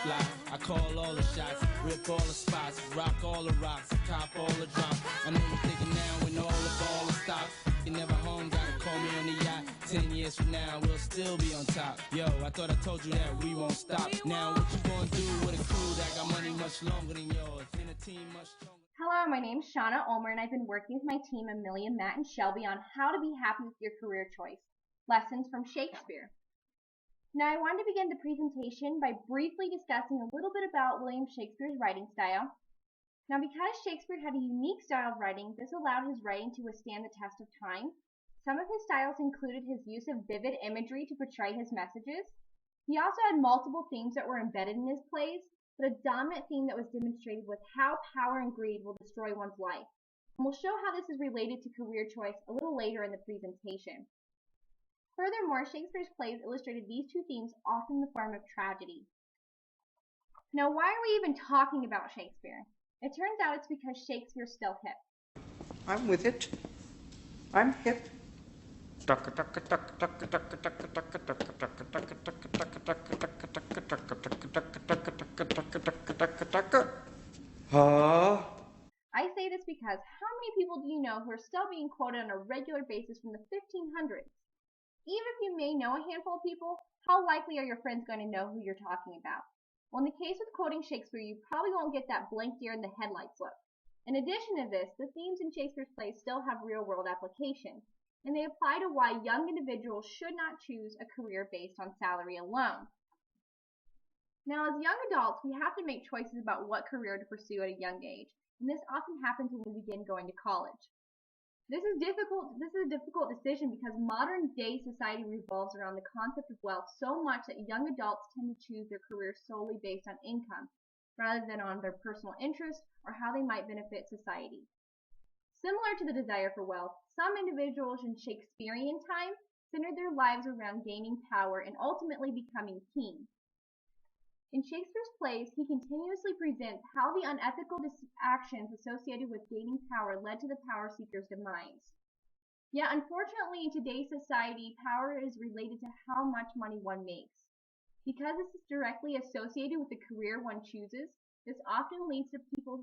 fly. I call all the shots, rip all the spots, rock all the rocks, cop all the drops. I know you're thinking now when all the ball is stopped. You never home, gotta call me on the yacht. 10 years from now, we'll still be on top. Yo, I thought I told you that we won't stop. Now what you gonna do with a crew that got money much longer than yours? And a team much stronger. Hello, my name's Shauna Ulmer, and I've been working with my team, Amelia, Matt, and Shelby, on how to be happy with your career choice. Lessons from Shakespeare. Now, I wanted to begin the presentation by briefly discussing a little bit about William Shakespeare's writing style. Now, because Shakespeare had a unique style of writing, this allowed his writing to withstand the test of time. Some of his styles included his use of vivid imagery to portray his messages. He also had multiple themes that were embedded in his plays, but a dominant theme that was demonstrated was how power and greed will destroy one's life. And we'll show how this is related to career choice a little later in the presentation. Furthermore, Shakespeare's plays illustrated these two themes, often in the form of tragedy. Now, why are we even talking about Shakespeare? It turns out it's because Shakespeare's still hip. I'm with it. I'm hip. I say this because how many people do you know who are still being quoted on a regular basis from the 1500s? Even if you may know a handful of people, how likely are your friends going to know who you're talking about? Well, in the case of quoting Shakespeare, you probably won't get that blink deer in the headlights look. In addition to this, the themes in Shakespeare's plays still have real-world application, and they apply to why young individuals should not choose a career based on salary alone. Now, as young adults, we have to make choices about what career to pursue at a young age, and this often happens when we begin going to college. This is a difficult decision because modern day society revolves around the concept of wealth so much that young adults tend to choose their careers solely based on income, rather than on their personal interest or how they might benefit society. Similar to the desire for wealth, some individuals in Shakespearean time centered their lives around gaining power and ultimately becoming king. In Shakespeare's plays, he continuously presents how the unethical actions associated with gaining power led to the power seeker's demise. Yet, unfortunately, in today's society, power is related to how much money one makes. Because this is directly associated with the career one chooses, this often leads people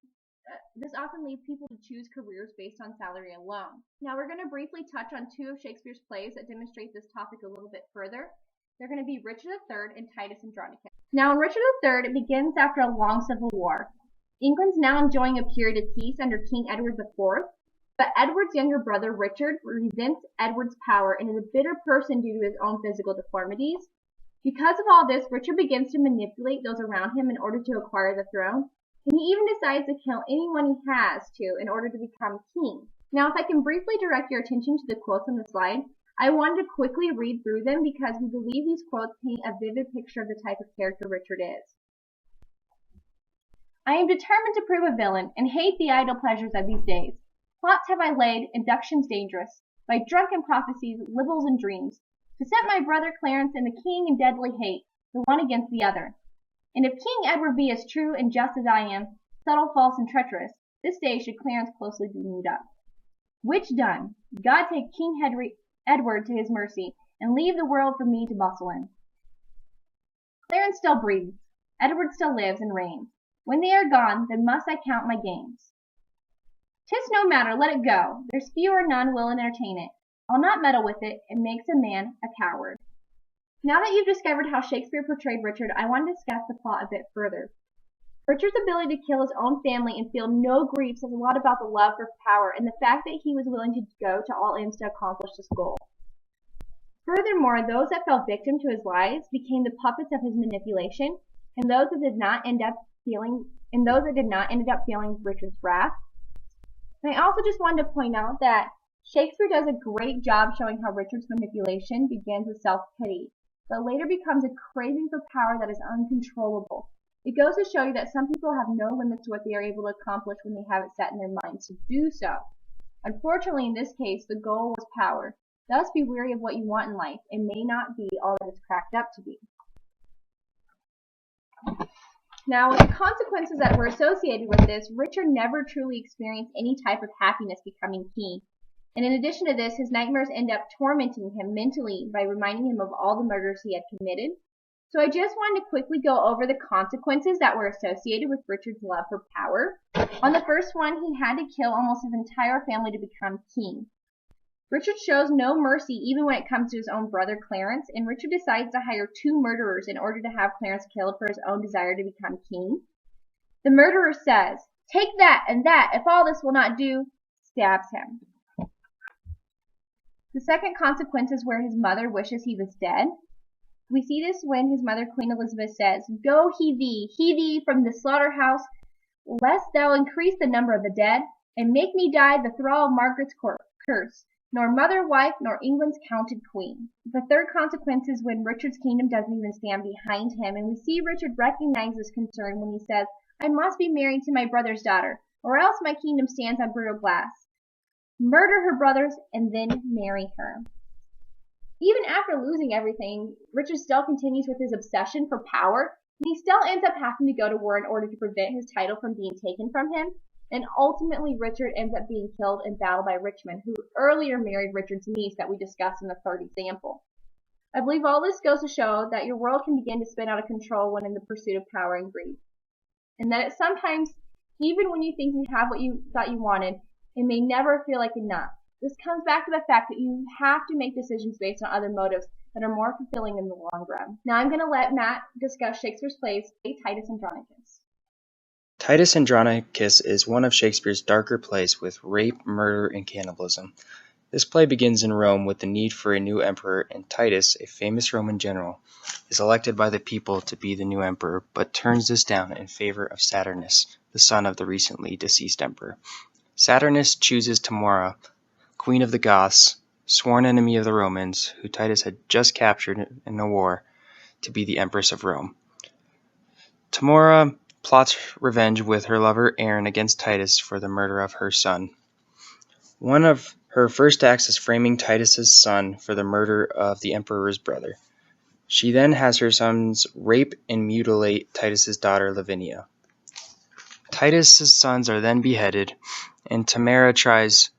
to choose careers based on salary alone. Now, we're going to briefly touch on two of Shakespeare's plays that demonstrate this topic a little bit further. They're going to be Richard III and Titus Andronicus. Now, in Richard III, it begins after a long civil war. England's now enjoying a period of peace under King Edward IV, but Edward's younger brother Richard resents Edward's power and is a bitter person due to his own physical deformities. Because of all this, Richard begins to manipulate those around him in order to acquire the throne, and he even decides to kill anyone he has to in order to become king. Now, if I can briefly direct your attention to the quotes on the slide, I wanted to quickly read through them because we believe these quotes paint a vivid picture of the type of character Richard is. I am determined to prove a villain, and hate the idle pleasures of these days. Plots have I laid, inductions dangerous, by drunken prophecies, libels, and dreams, to set my brother Clarence and the king in deadly hate, the one against the other. And if King Edward be as true and just as I am, subtle, false, and treacherous, this day should Clarence closely be moved up. Which done, God take King Edward to his mercy, and leave the world for me to bustle in. Clarence still breathes, Edward still lives and reigns. When they are gone, then must I count my gains. 'Tis no matter, let it go. There's few or none will entertain it. I'll not meddle with it. It makes a man a coward. Now that you've discovered how Shakespeare portrayed Richard, I want to discuss the plot a bit further. Richard's ability to kill his own family and feel no grief says a lot about the love for power and the fact that he was willing to go to all ends to accomplish this goal. Furthermore, those that fell victim to his lies became the puppets of his manipulation, and those that did not end up feeling Richard's wrath. And I also just wanted to point out that Shakespeare does a great job showing how Richard's manipulation begins with self-pity, but later becomes a craving for power that is uncontrollable. It goes to show you that some people have no limits to what they are able to accomplish when they have it set in their minds to do so. Unfortunately, in this case, the goal was power. Thus, be wary of what you want in life. It may not be all that it's cracked up to be. Now, with the consequences that were associated with this, Richard never truly experienced any type of happiness becoming king. And in addition to this, his nightmares end up tormenting him mentally by reminding him of all the murders he had committed. So I just wanted to quickly go over the consequences that were associated with Richard's love for power. On the first one, he had to kill almost his entire family to become king. Richard shows no mercy even when it comes to his own brother Clarence, and Richard decides to hire 2 murderers in order to have Clarence killed for his own desire to become king. The murderer says, "Take that and that, if all this will not do," stabs him. The second consequence is where his mother wishes he was dead. We see this when his mother, Queen Elizabeth, says, "Go he thee from the slaughterhouse, lest thou increase the number of the dead, and make me die the thrall of Margaret's curse, nor mother, wife, nor England's counted queen." The third consequence is when Richard's kingdom doesn't even stand behind him, and we see Richard recognize this concern when he says, "I must be married to my brother's daughter, or else my kingdom stands on brutal glass. Murder her brothers, and then marry her." Even after losing everything, Richard still continues with his obsession for power, and he still ends up having to go to war in order to prevent his title from being taken from him. And ultimately, Richard ends up being killed in battle by Richmond, who earlier married Richard's niece that we discussed in the third example. I believe all this goes to show that your world can begin to spin out of control when in the pursuit of power and greed. And that sometimes, even when you think you have what you thought you wanted, it may never feel like enough. This comes back to the fact that you have to make decisions based on other motives that are more fulfilling in the long run. Now I'm going to let Matt discuss Shakespeare's plays, Titus and Andronicus. Titus Andronicus is one of Shakespeare's darker plays with rape, murder, and cannibalism. This play begins in Rome with the need for a new emperor, and Titus, a famous Roman general, is elected by the people to be the new emperor, but turns this down in favor of Saturnus, the son of the recently deceased emperor. Saturnus chooses Tamora, queen of the Goths, sworn enemy of the Romans, who Titus had just captured in a war, to be the empress of Rome. Tamora plots revenge with her lover Aaron against Titus for the murder of her son. One of her first acts is framing Titus's son for the murder of the emperor's brother. She then has her sons rape and mutilate Titus's daughter Lavinia. Titus's sons are then beheaded, and Tamara tries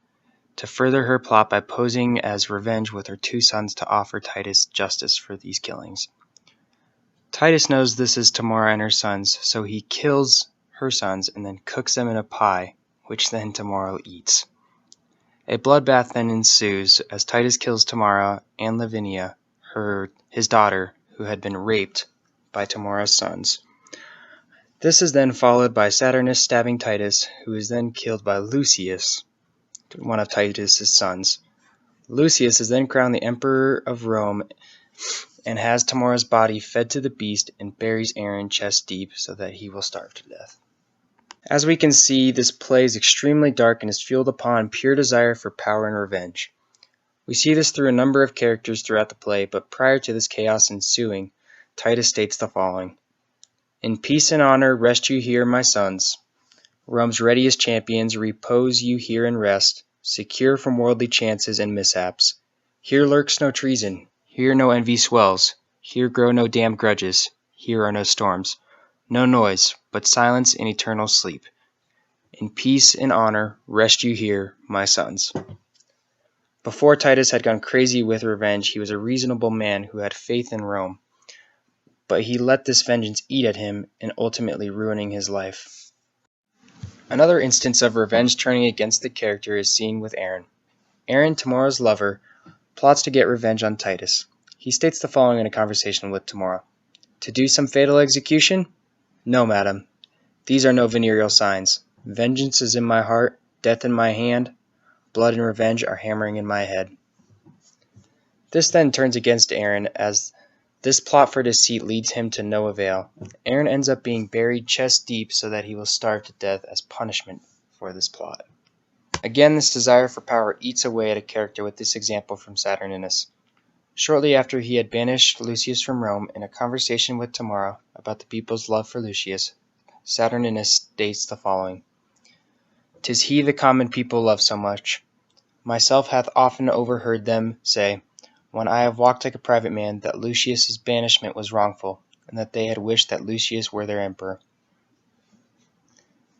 to further her plot by posing as revenge with her 2 sons to offer Titus justice for these killings. Titus knows this is Tamora and her sons, so he kills her sons and then cooks them in a pie, which then Tamora eats. A bloodbath then ensues as Titus kills Tamara and Lavinia, his daughter, who had been raped by Tamora's sons. This is then followed by Saturnus stabbing Titus, who is then killed by Lucius, one of Titus's sons. Lucius is then crowned the emperor of Rome and has Tamora's body fed to the beast and buries Aaron chest deep so that he will starve to death. As we can see, this play is extremely dark and is fueled upon pure desire for power and revenge. We see this through a number of characters throughout the play, but prior to this chaos ensuing, Titus states the following: "In peace and honor rest you here, my sons. Rome's readiest champions, repose you here and rest, secure from worldly chances and mishaps. Here lurks no treason, here no envy swells, here grow no damned grudges, here are no storms, no noise, but silence and eternal sleep. In peace and honor rest you here, my sons." Before Titus had gone crazy with revenge, he was a reasonable man who had faith in Rome, but he let this vengeance eat at him and ultimately ruining his life. Another instance of revenge turning against the character is seen with Aaron. Aaron, Tamora's lover, plots to get revenge on Titus. He states the following in a conversation with Tamora: "To do some fatal execution? No, madam. These are no venereal signs. Vengeance is in my heart, death in my hand, blood and revenge are hammering in my head." This then turns against Aaron, as this plot for deceit leads him to no avail. Aaron ends up being buried chest deep so that he will starve to death as punishment for this plot. Again, this desire for power eats away at a character with this example from Saturninus. Shortly after he had banished Lucius from Rome, in a conversation with Tamora about the people's love for Lucius, Saturninus states the following: "'Tis he the common people love so much. Myself hath often overheard them say, when I have walked like a private man, that Lucius's banishment was wrongful, and that they had wished that Lucius were their emperor."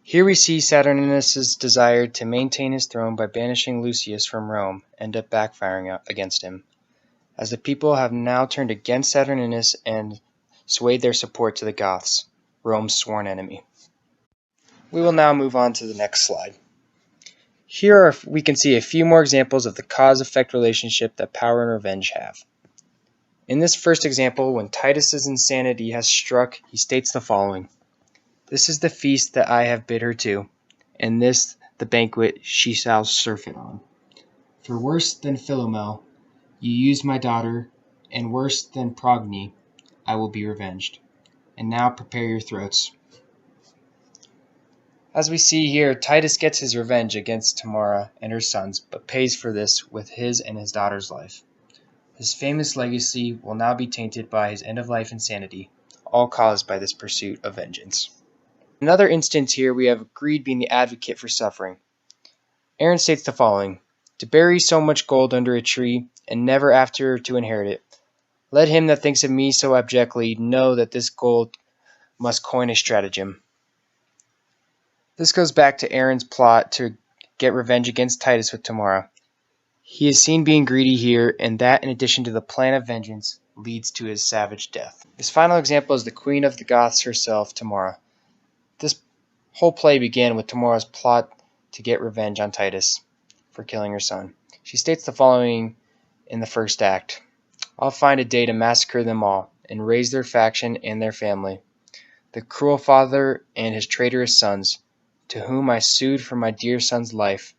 Here we see Saturninus's desire to maintain his throne by banishing Lucius from Rome end up backfiring against him, as the people have now turned against Saturninus and swayed their support to the Goths, Rome's sworn enemy. We will now move on to the next slide. Here we can see a few more examples of the cause-effect relationship that power and revenge have. In this first example, when Titus's insanity has struck, he states the following: "This is the feast that I have bid her to, and this the banquet she shall surfeit on. For worse than Philomel, you used my daughter, and worse than Progny, I will be revenged. And now prepare your throats." As we see here, Titus gets his revenge against Tamara and her sons, but pays for this with his and his daughter's life. His famous legacy will now be tainted by his end-of-life insanity, all caused by this pursuit of vengeance. In another instance here, we have greed being the advocate for suffering. Aaron states the following: "To bury so much gold under a tree, and never after to inherit it. Let him that thinks of me so abjectly know that this gold must coin a stratagem." This goes back to Aaron's plot to get revenge against Titus with Tamara. He is seen being greedy here, and that, in addition to the plan of vengeance, leads to his savage death. His final example is the Queen of the Goths herself, Tamara. This whole play began with Tamara's plot to get revenge on Titus for killing her son. She states the following in the first act: "I'll find a day to massacre them all, and raise their faction and their family, the cruel father and his traitorous sons, to whom I sued for my dear son's life,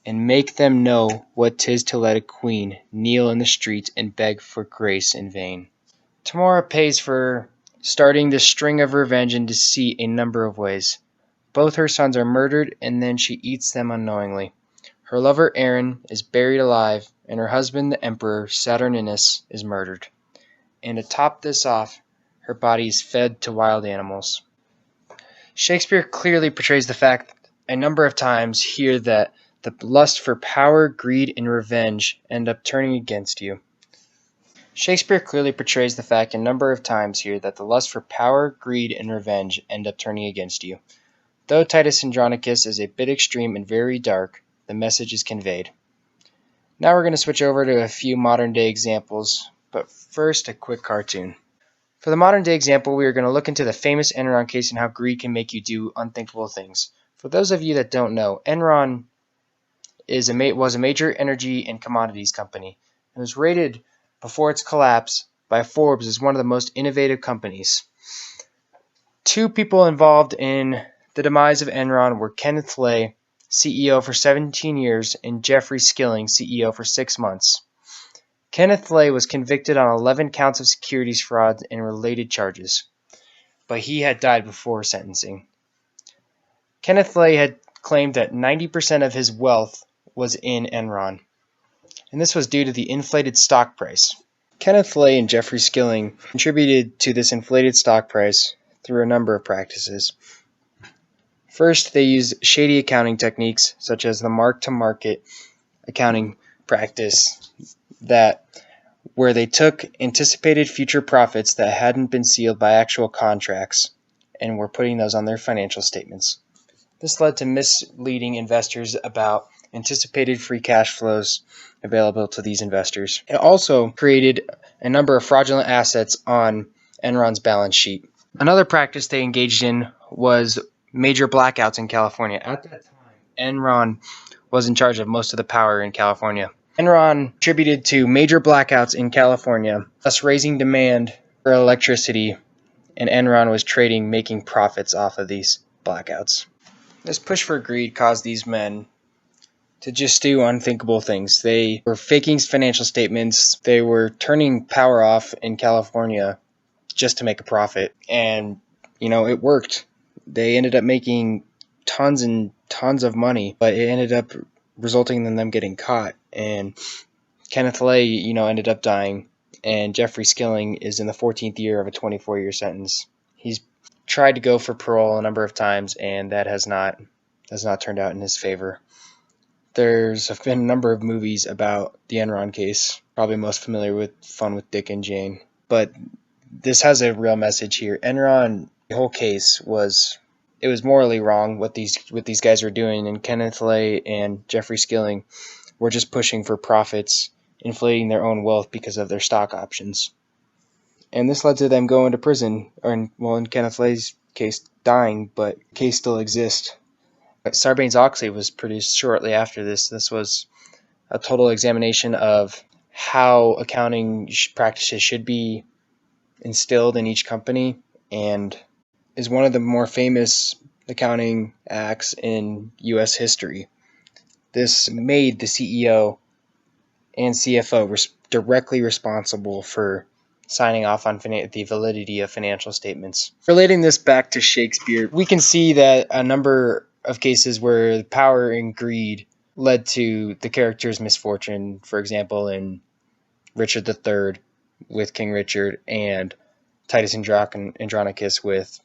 and make them know what 'tis to let a queen kneel in the streets and beg for grace in vain." Tamara pays for starting this string of revenge and deceit a number of ways. Both her sons are murdered, and then she eats them unknowingly. Her lover Aaron is buried alive, and her husband the emperor Saturninus is murdered. And to top this off, her body is fed to wild animals. Shakespeare clearly portrays the fact a number of times here that the lust for power, greed, and revenge end up turning against you. Shakespeare clearly portrays the fact a number of times here that the lust for power, greed, and revenge end up turning against you. Though Titus Andronicus is a bit extreme and very dark, the message is conveyed. Now we're going to switch over to a few modern-day examples, but first a quick cartoon. For the modern-day example, we are going to look into the famous Enron case and how greed can make you do unthinkable things. For those of you that don't know, Enron was a major energy and commodities company. It was rated before its collapse by Forbes as one of the most innovative companies. Two people involved in the demise of Enron were Kenneth Lay, CEO for 17 years, and Jeffrey Skilling, CEO for 6 months. Kenneth Lay was convicted on 11 counts of securities fraud and related charges, but he had died before sentencing. Kenneth Lay had claimed that 90% of his wealth was in Enron, and this was due to the inflated stock price. Kenneth Lay and Jeffrey Skilling contributed to this inflated stock price through a number of practices. First, they used shady accounting techniques such as the mark-to-market accounting practice where they took anticipated future profits that hadn't been sealed by actual contracts and were putting those on their financial statements. This led to misleading investors about anticipated free cash flows available to these investors. It also created a number of fraudulent assets on Enron's balance sheet. Another practice they engaged in was major blackouts in California. At that time, Enron was in charge of most of the power in California. Enron contributed to major blackouts in California, thus raising demand for electricity, and Enron was making profits off of these blackouts. This push for greed caused these men to just do unthinkable things. They were faking financial statements. They were turning power off in California just to make a profit. And, it worked. They ended up making tons and tons of money, but it ended up resulting in them getting caught. And Kenneth Lay, ended up dying. And Jeffrey Skilling is in the 14th year of a 24-year sentence. He's tried to go for parole a number of times, and that has not turned out in his favor. There's been a number of movies about the Enron case, probably most familiar with Fun with Dick and Jane. But this has a real message here. Enron, the whole case was morally wrong what these guys were doing, and Kenneth Lay and Jeffrey Skilling were just pushing for profits, inflating their own wealth because of their stock options. and this led to them going to prison, or in Kenneth Lay's case, dying, but the case still exists. Sarbanes-Oxley was produced shortly after this. This was a total examination of how accounting practices should be instilled in each company, and is one of the more famous accounting acts in U.S. history. This made the CEO and CFO directly responsible for signing off on the validity of financial statements. Relating this back to Shakespeare, we can see that a number of cases where power and greed led to the character's misfortune, for example, in Richard III with King Richard, and Titus Andronicus with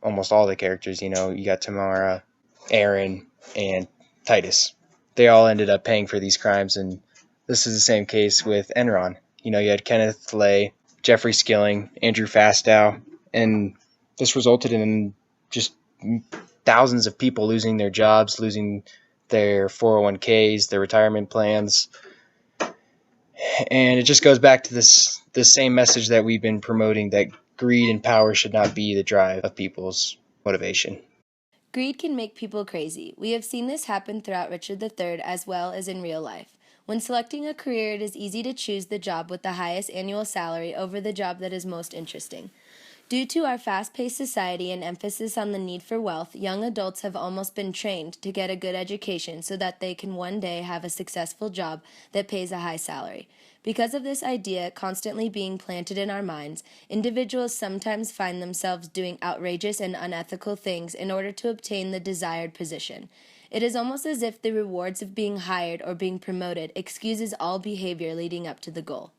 almost all the characters. You got Tamara, Aaron, and Titus. They all ended up paying for these crimes, and this is the same case with Enron. You had Kenneth Lay, Jeffrey Skilling, Andrew Fastow, and this resulted in just thousands of people losing their jobs, losing their 401ks, their retirement plans. And it just goes back to this same message that we've been promoting, that greed and power should not be the drive of people's motivation. Greed can make people crazy. We have seen this happen throughout Richard III as well as in real life. When selecting a career, it is easy to choose the job with the highest annual salary over the job that is most interesting. Due to our fast-paced society and emphasis on the need for wealth, young adults have almost been trained to get a good education so that they can one day have a successful job that pays a high salary. Because of this idea constantly being planted in our minds, individuals sometimes find themselves doing outrageous and unethical things in order to obtain the desired position. It is almost as if the rewards of being hired or being promoted excuses all behavior leading up to the goal.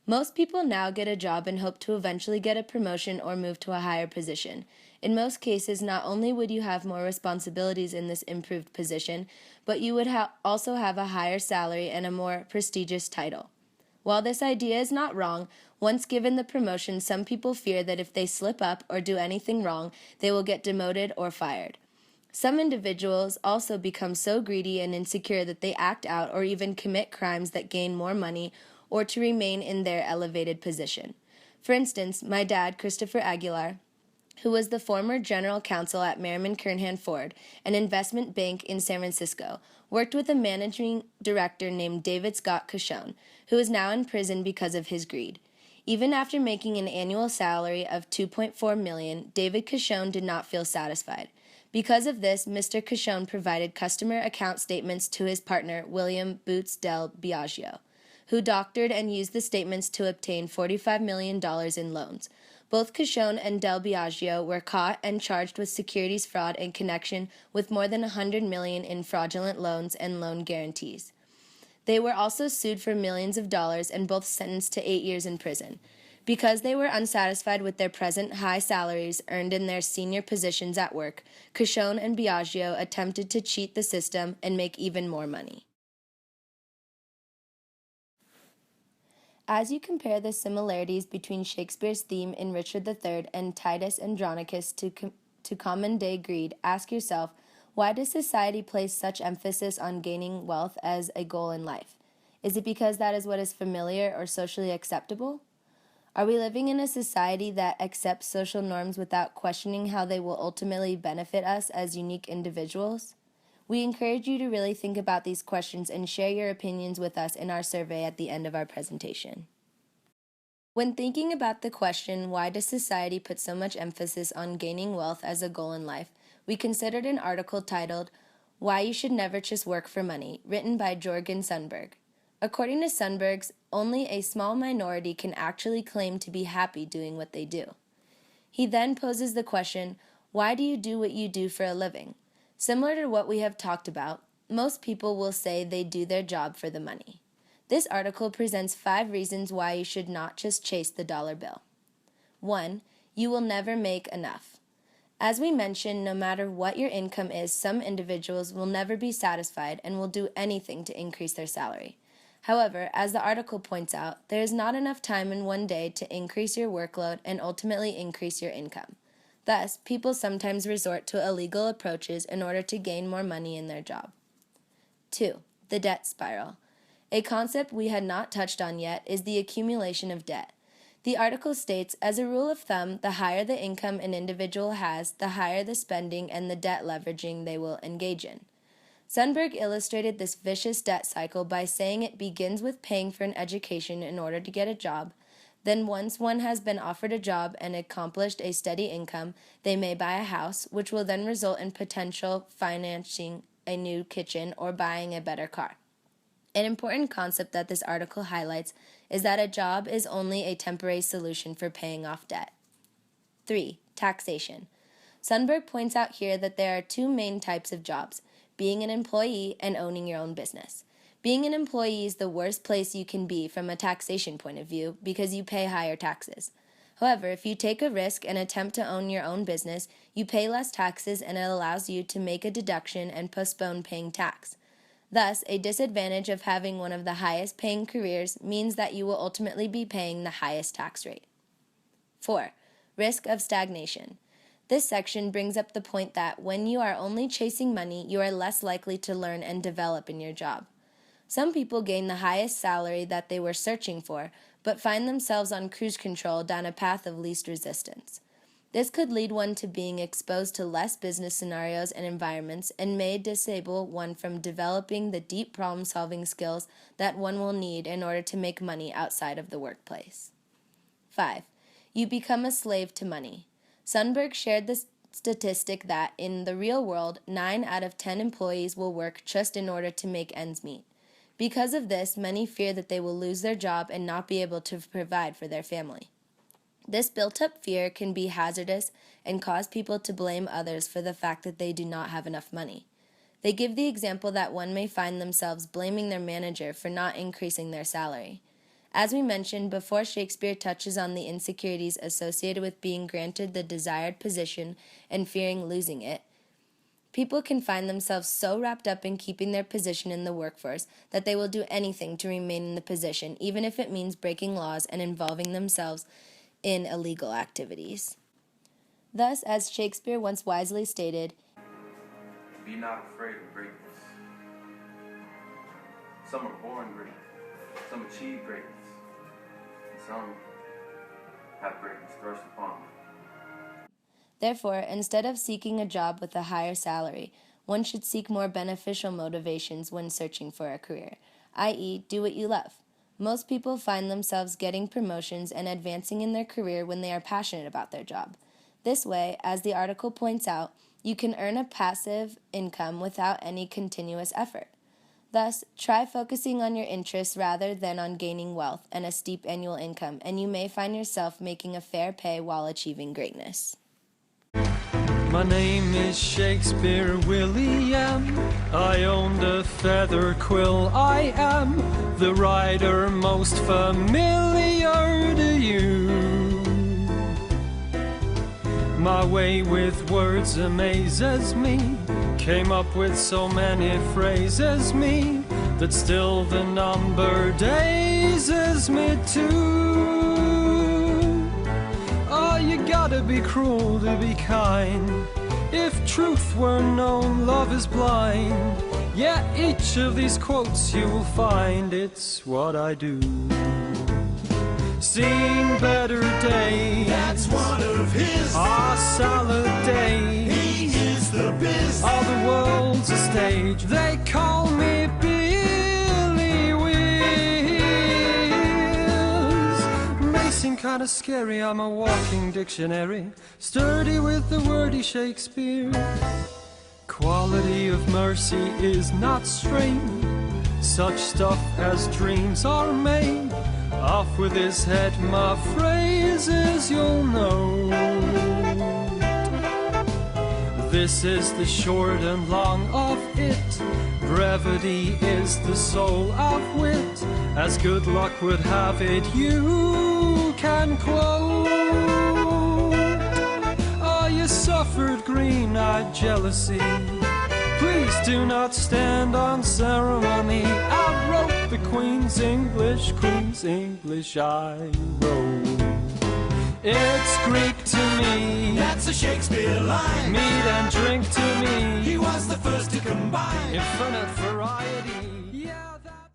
Most people now get a job and hope to eventually get a promotion or move to a higher position. In most cases, not only would you have more responsibilities in this improved position, but you would also have a higher salary and a more prestigious title. While this idea is not wrong, once given the promotion, some people fear that if they slip up or do anything wrong, they will get demoted or fired. Some individuals also become so greedy and insecure that they act out or even commit crimes that gain more money or to remain in their elevated position. For instance, my dad, Christopher Aguilar, who was the former general counsel at Merriman Kernhan Ford, an investment bank in San Francisco, worked with a managing director named David Scott Cashone, who is now in prison because of his greed. Even after making an annual salary of $2.4 million, David Cashone did not feel satisfied. Because of this, Mr. Cashone provided customer account statements to his partner, William Boots del BIAGGIO, who doctored and used the statements to obtain $45 million in loans. Both Cashone and del BIAGGIO were caught and charged with securities fraud in connection with more than $100 million in fraudulent loans and loan guarantees. They were also sued for millions of dollars and both sentenced to 8 years in prison. Because they were unsatisfied with their present high salaries earned in their senior positions at work, Cashone and BIAGGIO attempted to cheat the system and make even more money. As you compare the similarities between Shakespeare's theme in Richard III and Titus Andronicus to common-day greed, ask yourself, why does society place such emphasis on gaining wealth as a goal in life? Is it because that is what is familiar or socially acceptable? Are we living in a society that accepts social norms without questioning how they will ultimately benefit us as unique individuals? We encourage you to really think about these questions and share your opinions with us in our survey at the end of our presentation. When thinking about the question, why does society put so much emphasis on gaining wealth as a goal in life, we considered an article titled, Why You Should Never Just Work for Money, written by Jorgen Sundberg. According to Sundberg, only a small minority can actually claim to be happy doing what they do. He then poses the question, why do you do what you do for a living? Similar to what we have talked about, most people will say they do their job for the money. This article presents 5 reasons why you should not just chase the dollar bill. 1. You will never make enough. As we mentioned, no matter what your income is, some individuals will never be satisfied and will do anything to increase their salary. However, as the article points out, there is not enough time in one day to increase your workload and ultimately increase your income. Thus, people sometimes resort to illegal approaches in order to gain more money in their job. 2. The debt spiral. A concept we had not touched on yet is the accumulation of debt. The article states, as a rule of thumb, the higher the income an individual has, the higher the spending and the debt leveraging they will engage in. Sundberg illustrated this vicious debt cycle by saying it begins with paying for an education in order to get a job. Then once one has been offered a job and accomplished a steady income, they may buy a house, which will then result in potential financing a new kitchen or buying a better car. An important concept that this article highlights is that a job is only a temporary solution for paying off debt. 3. Taxation. Sundberg points out here that there are two main types of jobs, being an employee and owning your own business. Being an employee is the worst place you can be from a taxation point of view because you pay higher taxes. However, if you take a risk and attempt to own your own business, you pay less taxes and it allows you to make a deduction and postpone paying tax. Thus, a disadvantage of having one of the highest paying careers means that you will ultimately be paying the highest tax rate. 4. Risk of stagnation. This section brings up the point that when you are only chasing money, you are less likely to learn and develop in your job. Some people gain the highest salary that they were searching for, but find themselves on cruise control down a path of least resistance. This could lead one to being exposed to less business scenarios and environments and may disable one from developing the deep problem-solving skills that one will need in order to make money outside of the workplace. 5. You become a slave to money. Sundberg shared the statistic that in the real world, 9 out of 10 employees will work just in order to make ends meet. Because of this, many fear that they will lose their job and not be able to provide for their family. This built-up fear can be hazardous and cause people to blame others for the fact that they do not have enough money. They give the example that one may find themselves blaming their manager for not increasing their salary. As we mentioned before, Shakespeare touches on the insecurities associated with being granted the desired position and fearing losing it. People can find themselves so wrapped up in keeping their position in the workforce that they will do anything to remain in the position, even if it means breaking laws and involving themselves in illegal activities. Thus, as Shakespeare once wisely stated, "Be not afraid of greatness. Some are born great, some achieve greatness, and some have greatness thrust upon them." Therefore, instead of seeking a job with a higher salary, one should seek more beneficial motivations when searching for a career, i.e., do what you love. Most people find themselves getting promotions and advancing in their career when they are passionate about their job. This way, as the article points out, you can earn a passive income without any continuous effort. Thus, try focusing on your interests rather than on gaining wealth and a steep annual income, and you may find yourself making a fair pay while achieving greatness. My name is Shakespeare William. I own the feather quill. I am the writer most familiar to you. My way with words amazes me. Came up with so many phrases me that still the number dazes me too. You gotta be cruel to be kind. If truth were known, love is blind. Yeah, each of these quotes you will find, it's what I do. Seen better days. That's one of his. Our salad days. He is the biz. All the world's a stage. They call me Billy Wills. May seem kinda scary, I'm a walking dictionary, sturdy with the wordy Shakespeare. Quality of mercy is not strained. Such stuff as dreams are made. Off with his head, my phrases you'll know. This is the short and long of it. Brevity is the soul of wit. As good luck would have it, you can quote. Oh, you suffered green-eyed jealousy. Please do not stand on ceremony. I wrote the Queen's English I wrote. It's Greek to me. That's a Shakespeare line. Meat and drink to me. He was the first to combine infinite variety.